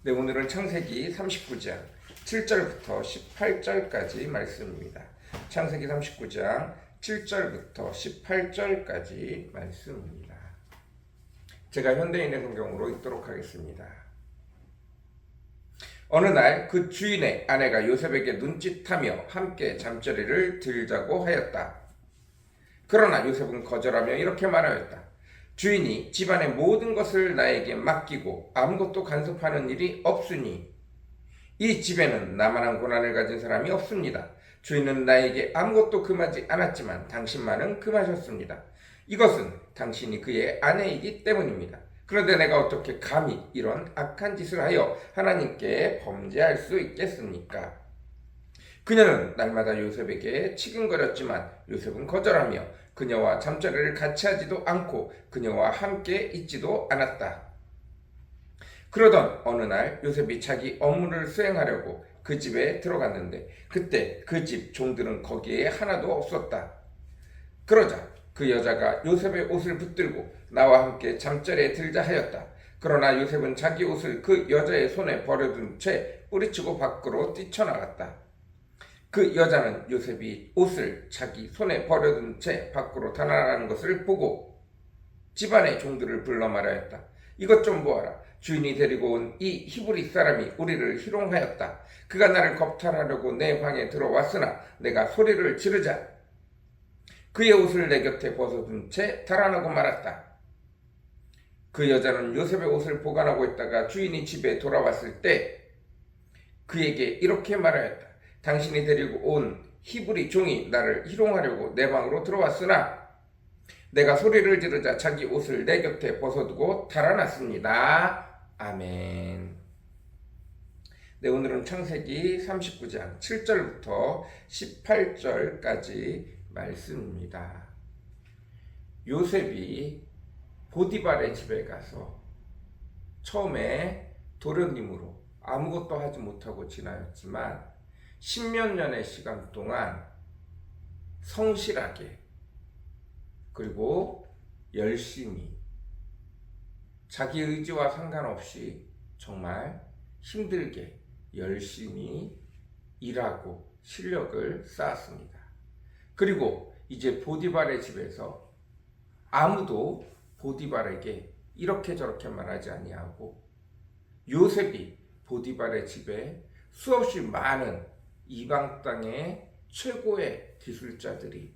네, 오늘은 창세기 39장 7절부터 18절까지 말씀입니다. 창세기 39장 7절부터 18절까지 말씀입니다. 제가 현대인의 성경으로 읽도록 하겠습니다. 어느 날 그 주인의 아내가 요셉에게 눈짓하며 함께 잠자리를 들자고 하였다. 그러나 요셉은 거절하며 이렇게 말하였다. 주인이 집안의 모든 것을 나에게 맡기고 아무것도 간섭하는 일이 없으니 이 집에는 나만한 고난을 가진 사람이 없습니다. 주인은 나에게 아무것도 금하지 않았지만 당신만은 금하셨습니다. 이것은 당신이 그의 아내이기 때문입니다. 그런데 내가 어떻게 감히 이런 악한 짓을 하여 하나님께 범죄할 수 있겠습니까? 그녀는 날마다 요셉에게 치근거렸지만 요셉은 거절하며 그녀와 잠자리를 같이 하지도 않고 그녀와 함께 있지도 않았다. 그러던 어느 날 요셉이 자기 업무를 수행하려고 그 집에 들어갔는데 그때 그 집 종들은 거기에 하나도 없었다. 그러자 그 여자가 요셉의 옷을 붙들고 나와 함께 잠자리에 들자 하였다. 그러나 요셉은 자기 옷을 그 여자의 손에 버려둔 채 뿌리치고 밖으로 뛰쳐나갔다. 그 여자는 요셉이 옷을 자기 손에 버려둔 채 밖으로 달아나는 것을 보고 집안의 종들을 불러 말하였다. 이것 좀 보아라. 주인이 데리고 온 이 히브리 사람이 우리를 희롱하였다. 그가 나를 겁탈하려고 내 방에 들어왔으나 내가 소리를 지르자 그의 옷을 내 곁에 벗어둔 채 달아나고 말았다. 그 여자는 요셉의 옷을 보관하고 있다가 주인이 집에 돌아왔을 때 그에게 이렇게 말하였다. 당신이 데리고 온 히브리 종이 나를 희롱하려고 내 방으로 들어왔으나 내가 소리를 지르자 자기 옷을 내 곁에 벗어두고 달아났습니다. 아멘. 네, 오늘은 창세기 39장 7절부터 18절까지 말씀입니다. 요셉이 보디발의 집에 가서 처음에 도련님으로 아무것도 하지 못하고 지나였지만 10몇 년의 시간 동안 성실하게 그리고 열심히 자기 의지와 상관없이 정말 힘들게 열심히 일하고 실력을 쌓았습니다. 그리고 이제 보디발의 집에서 아무도 보디발에게 이렇게 저렇게 말하지 아니하고 요셉이 보디발의 집에 수없이 많은 이방 땅의 최고의 기술자들이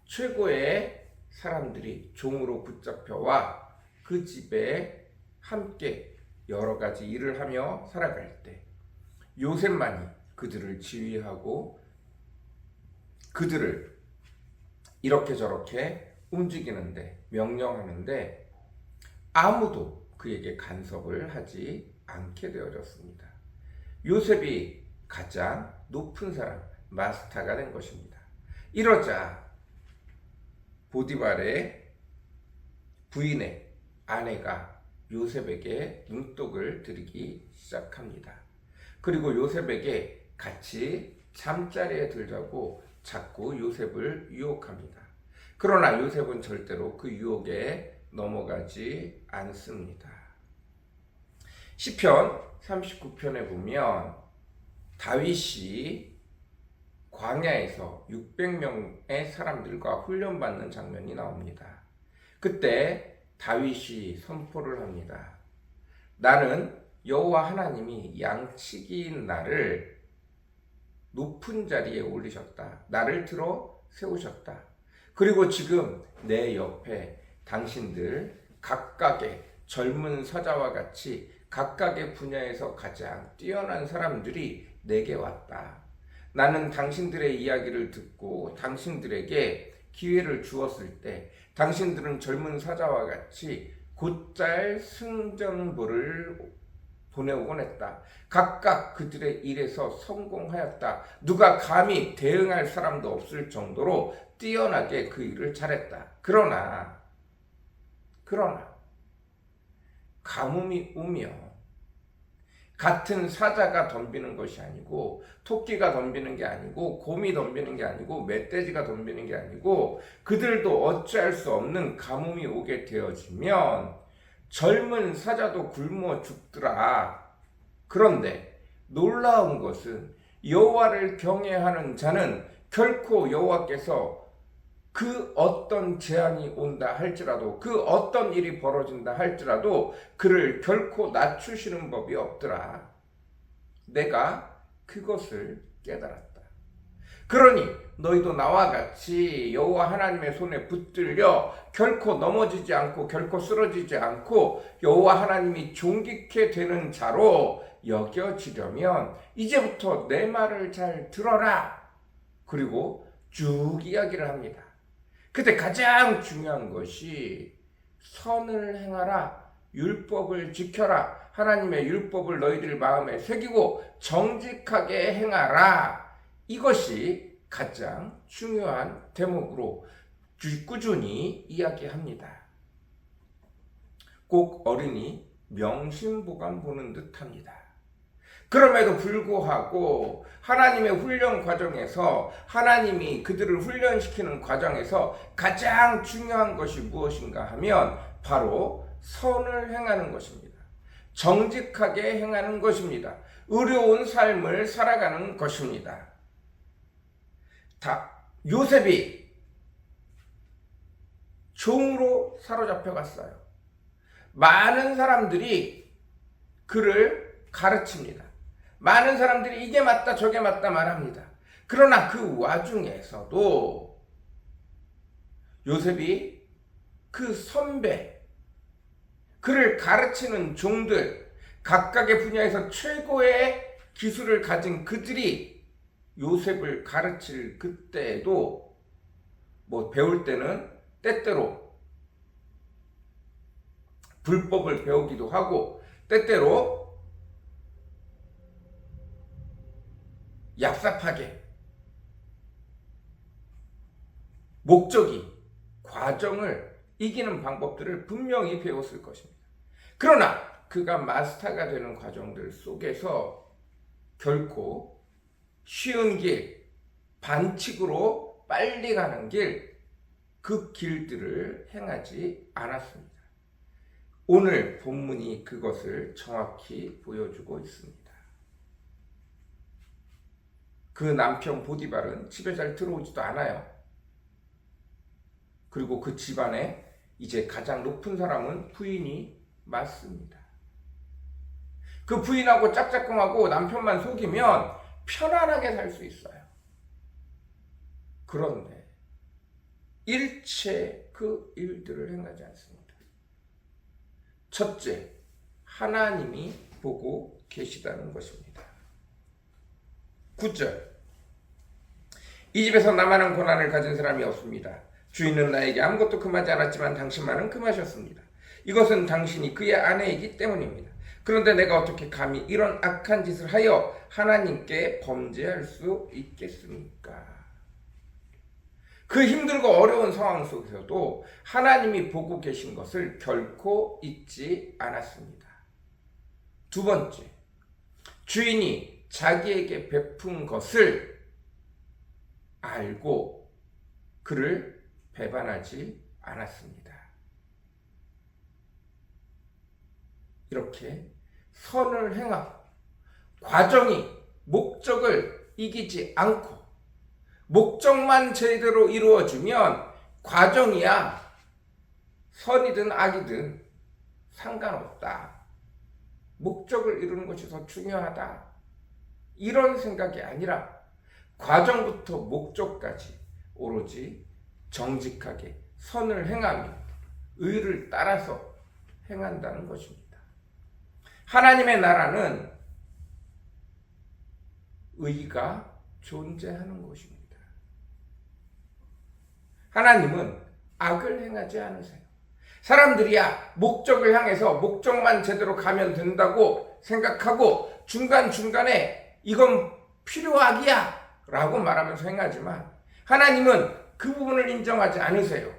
최고의 사람들이 종으로 붙잡혀와 그 집에 함께 여러 가지 일을 하며 살아갈 때 요셉만이 그들을 지휘하고 그들을 이렇게 저렇게 움직이는데 명령하는데 아무도 그에게 간섭을 하지 않게 되어졌습니다. 요셉이 가장 높은 사람, 마스터가 된 것입니다. 이러자 보디발의 부인의 아내가 요셉에게 눈독을 들이기 시작합니다. 그리고 요셉에게 같이 잠자리에 들자고 자꾸 요셉을 유혹합니다. 그러나 요셉은 절대로 그 유혹에 넘어가지 않습니다. 시편 39편에 보면 다윗이 광야에서 600명의 사람들과 훈련받는 장면이 나옵니다. 그때 다윗이 선포를 합니다. 나는 여호와 하나님이 양치기인 나를 높은 자리에 올리셨다. 나를 들어 세우셨다. 그리고 지금 내 옆에 당신들 각각의 젊은 사자와 같이 각각의 분야에서 가장 뛰어난 사람들이 내게 왔다. 나는 당신들의 이야기를 듣고 당신들에게 기회를 주었을 때 당신들은 젊은 사자와 같이 곧잘 승전보를 보내오곤 했다. 각각 그들의 일에서 성공하였다. 누가 감히 대응할 사람도 없을 정도로 뛰어나게 그 일을 잘했다. 그러나 가뭄이 오며 같은 사자가 덤비는 것이 아니고 토끼가 덤비는 게 아니고 곰이 덤비는 게 아니고 멧돼지가 덤비는 게 아니고 그들도 어찌할 수 없는 가뭄이 오게 되어지면 젊은 사자도 굶어 죽더라. 그런데 놀라운 것은 여호와를 경외하는 자는 결코 여호와께서 그 어떤 재앙이 온다 할지라도, 그 어떤 일이 벌어진다 할지라도 그를 결코 낮추시는 법이 없더라. 내가 그것을 깨달았다. 그러니 너희도 나와 같이 여호와 하나님의 손에 붙들려 결코 넘어지지 않고 결코 쓰러지지 않고 여호와 하나님이 존귀케 되는 자로 여겨지려면 이제부터 내 말을 잘 들어라. 그리고 쭉 이야기를 합니다. 그때 가장 중요한 것이 선을 행하라, 율법을 지켜라, 하나님의 율법을 너희들 마음에 새기고 정직하게 행하라. 이것이 가장 중요한 대목으로 꾸준히 이야기합니다. 꼭 어른이 명심보감 보는 듯합니다. 그럼에도 불구하고 하나님의 훈련 과정에서, 하나님이 그들을 훈련시키는 과정에서 가장 중요한 것이 무엇인가 하면 바로 선을 행하는 것입니다. 정직하게 행하는 것입니다. 의로운 삶을 살아가는 것입니다. 요셉이 종으로 사로잡혀 갔어요. 많은 사람들이 그를 가르칩니다. 많은 사람들이 이게 맞다 저게 맞다 말합니다. 그러나 그 와중에서도 요셉이 그 선배, 그를 가르치는 종들, 각각의 분야에서 최고의 기술을 가진 그들이 요셉을 가르칠 그때에도 배울 때는 때때로 불법을 배우기도 하고 때때로 얍삽하게 목적이, 과정을 이기는 방법들을 분명히 배웠을 것입니다. 그러나 그가 마스터가 되는 과정들 속에서 결코 쉬운 길, 반칙으로 빨리 가는 길, 그 길들을 행하지 않았습니다. 오늘 본문이 그것을 정확히 보여주고 있습니다. 그 남편 보디발은 집에 잘 들어오지도 않아요. 그리고 그 집안에 이제 가장 높은 사람은 부인이 맞습니다. 그 부인하고 짝짝꿍하고 남편만 속이면 편안하게 살 수 있어요. 그런데 일체 그 일들을 행하지 않습니다. 첫째, 하나님이 보고 계시다는 것입니다. 9절, 이 집에서 나만한 고난을 가진 사람이 없습니다. 주인은 나에게 아무것도 금하지 않았지만 당신만은 금하셨습니다. 이것은 당신이 그의 아내이기 때문입니다. 그런데 내가 어떻게 감히 이런 악한 짓을 하여 하나님께 범죄할 수 있겠습니까? 그 힘들고 어려운 상황 속에서도 하나님이 보고 계신 것을 결코 잊지 않았습니다. 두 번째, 주인이 자기에게 베푼 것을 알고 그를 배반하지 않았습니다. 이렇게 선을 행하고 과정이 목적을 이기지 않고 목적만 제대로 이루어지면 과정이야 선이든 악이든 상관없다. 목적을 이루는 것이 더 중요하다. 이런 생각이 아니라 과정부터 목적까지 오로지 정직하게 선을 행하며 의를 따라서 행한다는 것입니다. 하나님의 나라는 의가 존재하는 곳입니다. 하나님은 악을 행하지 않으세요. 사람들이야 목적을 향해서 목적만 제대로 가면 된다고 생각하고 중간중간에 이건 필요악이야 라고 말하면서 행하지만 하나님은 그 부분을 인정하지 않으세요.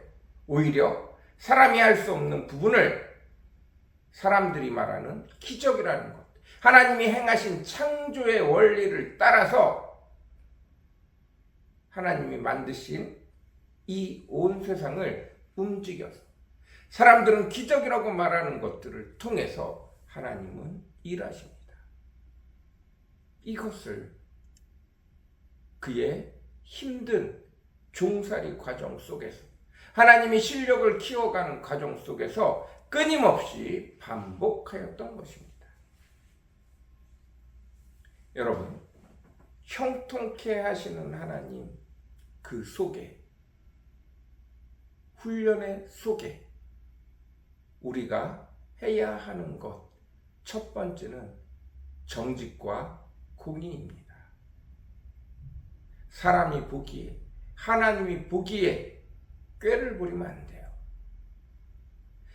오히려 사람이 할 수 없는 부분을 사람들이 말하는 기적이라는 것, 하나님이 행하신 창조의 원리를 따라서 하나님이 만드신 이 온 세상을 움직여서 사람들은 기적이라고 말하는 것들을 통해서 하나님은 일하십니다. 이것을 그의 힘든 종살이 과정 속에서 하나님이 실력을 키워가는 과정 속에서 끊임없이 반복하였던 것입니다. 여러분, 형통케 하시는 하나님 그 속에, 훈련의 속에 우리가 해야 하는 것, 첫 번째는 정직과 공의입니다. 사람이 보기에, 하나님이 보기에 꾀를 부리면 안 돼요.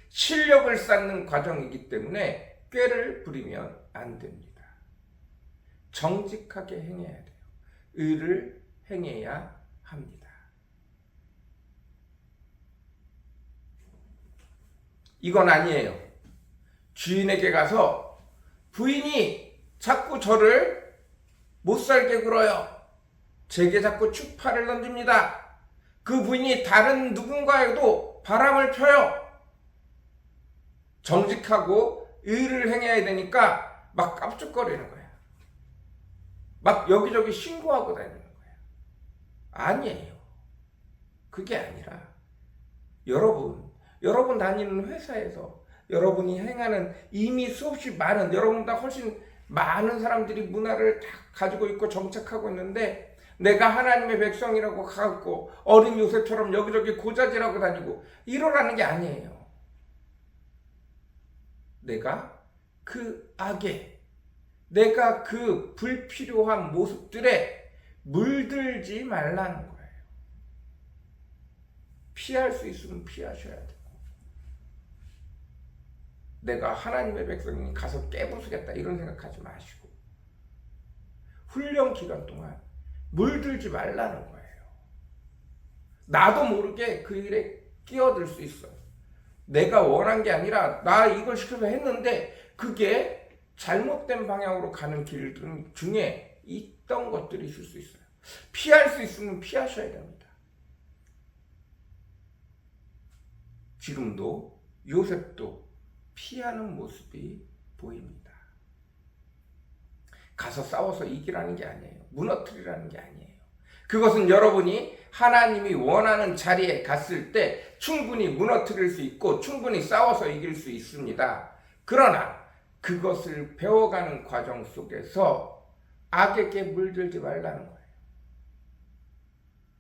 실력을 쌓는 과정이기 때문에 꾀를 부리면 안 됩니다. 정직하게 행해야 돼요. 의를 행해야 합니다. 이건 아니에요. 주인에게 가서 부인이 자꾸 저를 못살게 굴어요. 제게 자꾸 추파를 던집니다. 그 부인이 다른 누군가에도 바람을 펴요. 정직하고 의를 행해야 되니까 막 깝죽거리는 거예요. 막 여기저기 신고하고 다니는 거예요. 아니에요. 그게 아니라 여러분 다니는 회사에서 여러분이 행하는 이미 수없이 많은, 여러분보다 훨씬 많은 사람들이 문화를 다 가지고 있고 정착하고 있는데 내가 하나님의 백성이라고 가고 어린 요셉처럼 여기저기 고자질하고 다니고 이러라는 게 아니에요. 내가 그 악에, 내가 그 불필요한 모습들에 물들지 말라는 거예요. 피할 수 있으면 피하셔야 되고, 내가 하나님의 백성이 가서 깨부수겠다 이런 생각하지 마시고 훈련 기간 동안 물들지 말라는 거예요. 나도 모르게 그 일에 끼어들 수 있어요. 내가 원한 게 아니라 나 이걸 시켜서 했는데 그게 잘못된 방향으로 가는 길 중에 있던 것들이 있을 수 있어요. 피할 수 있으면 피하셔야 됩니다. 지금도 요셉도 피하는 모습이 보입니다. 가서 싸워서 이기라는 게 아니에요. 무너뜨리라는 게 아니에요. 그것은 여러분이 하나님이 원하는 자리에 갔을 때 충분히 무너뜨릴 수 있고 충분히 싸워서 이길 수 있습니다. 그러나 그것을 배워가는 과정 속에서 악에게 물들지 말라는 거예요.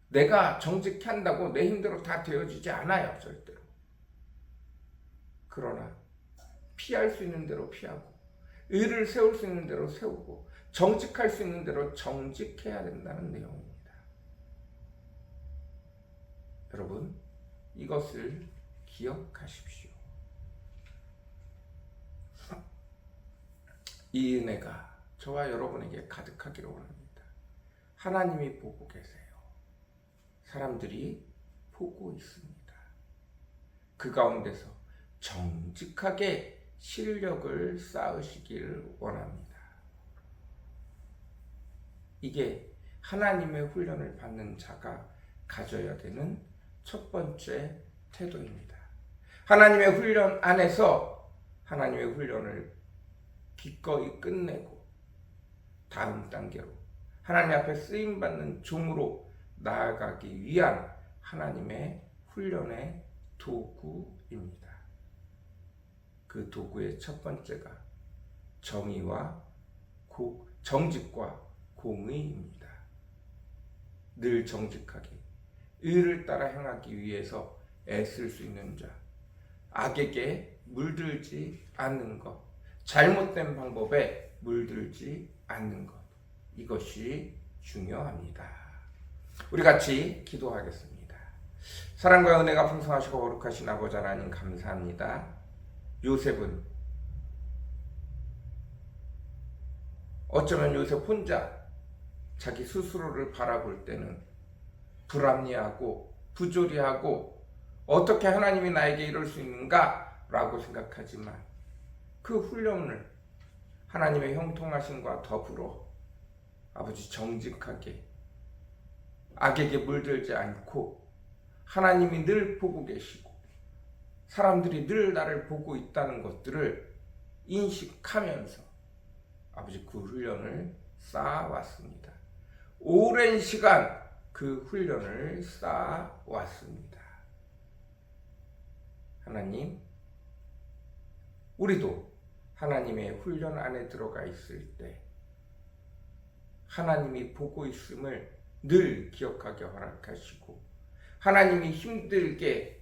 내가 정직히 한다고 내 힘대로 다 되어지지 않아요. 절대로. 그러나 피할 수 있는 대로 피하고 의를 세울 수 있는 대로 세우고 정직할 수 있는 대로 정직해야 된다는 내용입니다. 여러분, 이것을 기억하십시오. 이 은혜가 저와 여러분에게 가득하기를 원합니다. 하나님이 보고 계세요. 사람들이 보고 있습니다. 그 가운데서 정직하게 실력을 쌓으시길 원합니다. 이게 하나님의 훈련을 받는 자가 가져야 되는 첫 번째 태도입니다. 하나님의 훈련 안에서 하나님의 훈련을 기꺼이 끝내고 다음 단계로 하나님 앞에 쓰임받는 종으로 나아가기 위한 하나님의 훈련의 도구입니다. 그 도구의 첫 번째가 정직과 공의입니다. 늘 정직하게 의를 따라 행하기 위해서 애쓸 수 있는 자, 악에게 물들지 않는 것, 잘못된 방법에 물들지 않는 것, 이것이 중요합니다. 우리 같이 기도하겠습니다. 사랑과 은혜가 풍성하시고 거룩하신 아버지 하나님 감사합니다. 요셉은 어쩌면 요셉 혼자 자기 스스로를 바라볼 때는 불합리하고 부조리하고 어떻게 하나님이 나에게 이럴 수 있는가 라고 생각하지만 그 훈련을 하나님의 형통하심과 더불어 아버지 정직하게 악에게 물들지 않고 하나님이 늘 보고 계시고 사람들이 늘 나를 보고 있다는 것들을 인식하면서 아버지 그 훈련을 쌓아왔습니다. 오랜 시간 그 훈련을 쌓아왔습니다. 하나님, 우리도 하나님의 훈련 안에 들어가 있을 때 하나님이 보고 있음을 늘 기억하게 허락하시고, 하나님이 힘들게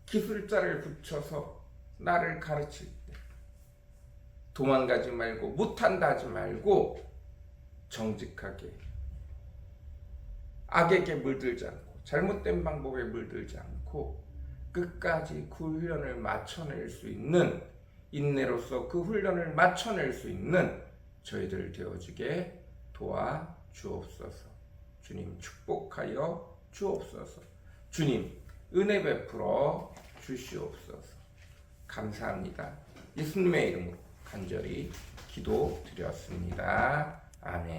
기술자를 붙여서 나를 가르칠 때 도망가지 말고, 못한다 하지 말고 정직하게 악에게 물들지 않고 잘못된 방법에 물들지 않고 끝까지 그 훈련을 마쳐낼 수 있는, 인내로서 그 훈련을 마쳐낼 수 있는 저희들 되어지게 도와주옵소서. 주님 축복하여 주옵소서. 주님 은혜 베풀어 주시옵소서. 감사합니다. 예수님의 이름으로 간절히 기도드렸습니다. 아멘.